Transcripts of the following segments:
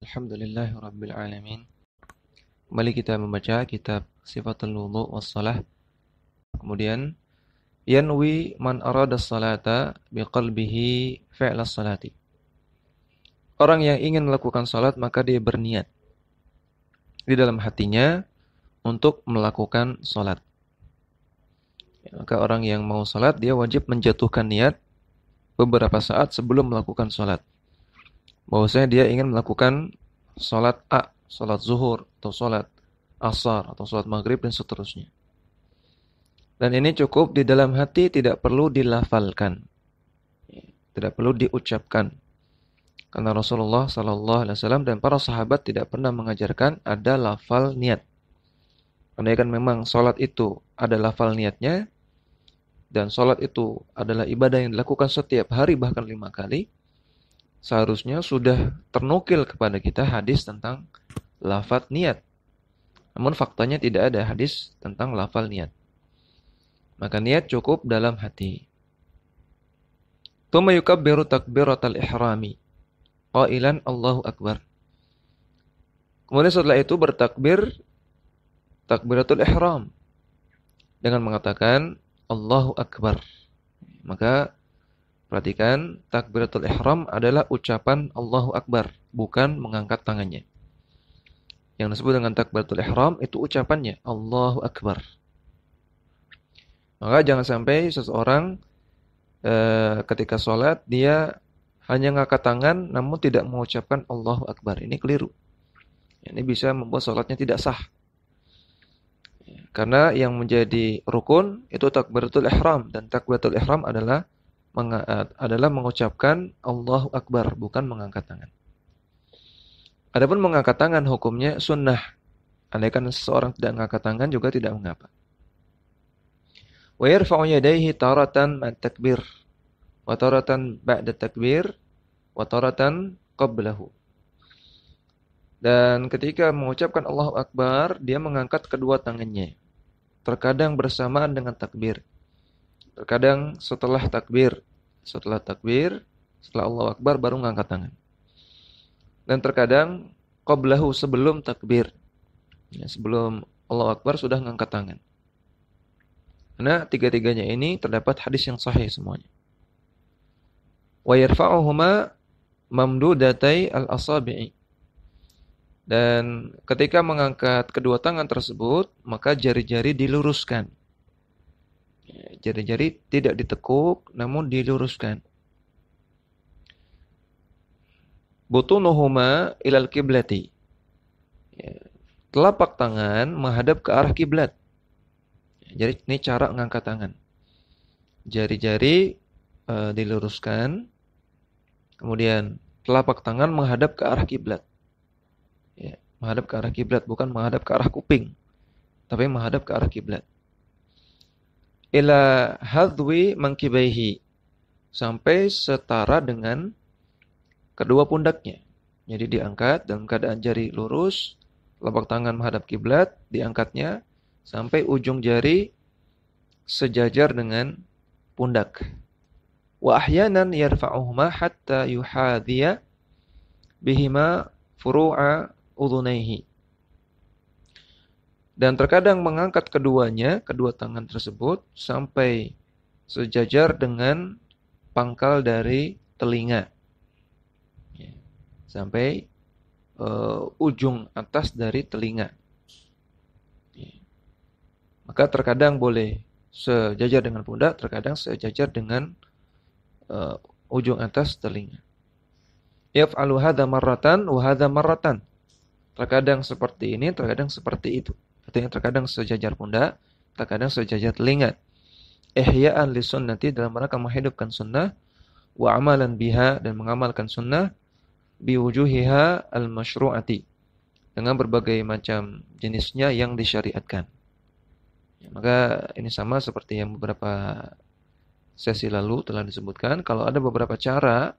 Alhamdulillahirabbil alamin. Kembali kita membaca kitab Sifatul Wudhu Wassalah. Kemudian yanwi man arada salata biqalbihi fi'la salati. Orang yang ingin melakukan salat maka dia berniat di dalam hatinya untuk melakukan salat. Maka orang yang mau salat dia wajib menjatuhkan niat beberapa saat sebelum melakukan salat. Bahwasanya dia ingin melakukan salat A, salat zuhur atau salat asar atau salat maghrib dan seterusnya. Dan ini cukup di dalam hati, tidak perlu dilafalkan, tidak perlu diucapkan. Karena Rasulullah SAW dan para sahabat tidak pernah mengajarkan ada lafal niat. Karena kan memang salat itu ada lafal niatnya, dan salat itu adalah ibadah yang dilakukan setiap hari bahkan 5 kali, seharusnya sudah ternukil kepada kita hadis tentang lafaz niat. Namun faktanya tidak ada hadis tentang lafal niat. Maka niat cukup dalam hati. Tsumma yukabbiru takbiratal ihrami qailan Allahu akbar. Kemudian setelah itu bertakbir takbiratul ihram dengan mengatakan Allahu akbar. Maka perhatikan, takbiratul ihram adalah ucapan Allahu akbar, bukan mengangkat tangannya. Yang disebut dengan takbiratul ihram itu ucapannya Allahu akbar. Maka jangan sampai seseorang ketika sholat dia hanya ngangkat tangan namun tidak mengucapkan Allahu akbar. Ini keliru. Ini bisa membuat sholatnya tidak sah. Karena yang menjadi rukun itu takbiratul ihram, dan takbiratul ihram adalah mengucapkan Allahu akbar, bukan mengangkat tangan. Adapun mengangkat tangan hukumnya sunnah. Andaikan seseorang tidak mengangkat tangan juga tidak mengapa. Wa yarfa'u yadayhi taratan ma'at takbir wa taratan ba'da takbir wa taratan qablahu. Dan ketika mengucapkan Allahu akbar, dia mengangkat kedua tangannya. Terkadang bersamaan dengan takbir. Terkadang setelah takbir. Setelah Allahu akbar baru mengangkat tangan. Dan terkadang qablahu, sebelum takbir. Ya, sebelum Allahu akbar sudah mengangkat tangan. Karena tiga-tiganya ini terdapat hadis yang sahih semuanya. Wa yarfa'uhuma mamdudatai al-asabi'i. Dan ketika mengangkat kedua tangan tersebut, maka jari-jari diluruskan. Jari-jari tidak ditekuk, namun diluruskan. Butunuhuma ilal kiblati. Telapak tangan menghadap ke arah kiblat. Jadi ini cara mengangkat tangan. Jari-jari diluruskan, kemudian telapak tangan menghadap ke arah kiblat. Ya, menghadap ke arah kiblat, bukan menghadap ke arah kuping, tapi menghadap ke arah kiblat. Ila hadwi mankibaihi, sampai setara dengan kedua pundaknya. Jadi diangkat dalam keadaan jari lurus, telapak tangan menghadap kiblat, diangkatnya sampai ujung jari sejajar dengan pundak. Wa ahyanan yarfa'uhuma hatta yuhadhiya bihima furu'a udhunaihi. Dan terkadang mengangkat keduanya, kedua tangan tersebut, sampai sejajar dengan pangkal dari telinga. Sampai ujung atas dari telinga. Maka terkadang boleh sejajar dengan pundak, terkadang sejajar dengan ujung atas telinga. Yaf'alu hadza marratan wa hadza marratan. Terkadang seperti ini, terkadang seperti itu. Artinya terkadang sejajar pundak, terkadang sejajar telinga. Ihya'an li sunnati, dalam rangka menghidupkan sunnah, wa amalan biha, dan mengamalkan sunnah, biwujuhiha al-masyru'ati, dengan berbagai macam jenisnya yang disyariatkan. Ya, maka ini sama seperti yang beberapa sesi lalu telah disebutkan. Kalau ada beberapa cara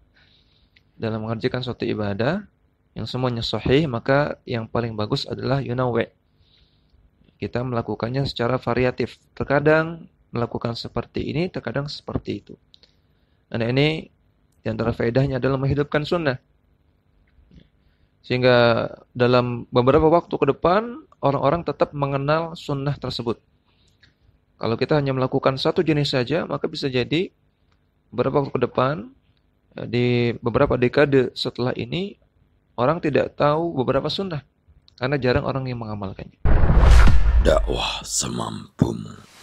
dalam mengerjakan suatu ibadah yang semuanya sahih, maka yang paling bagus adalah yunawwi. Kita melakukannya secara variatif. Terkadang melakukan seperti ini, terkadang seperti itu. Dan ini di antara faedahnya adalah menghidupkan sunnah. Sehingga dalam beberapa waktu ke depan, orang-orang tetap mengenal sunnah tersebut. Kalau kita hanya melakukan satu jenis saja, maka bisa jadi beberapa waktu ke depan, di beberapa dekade setelah ini, orang tidak tahu beberapa sunnah. Karena jarang orang yang mengamalkannya. Dakwah semampumu.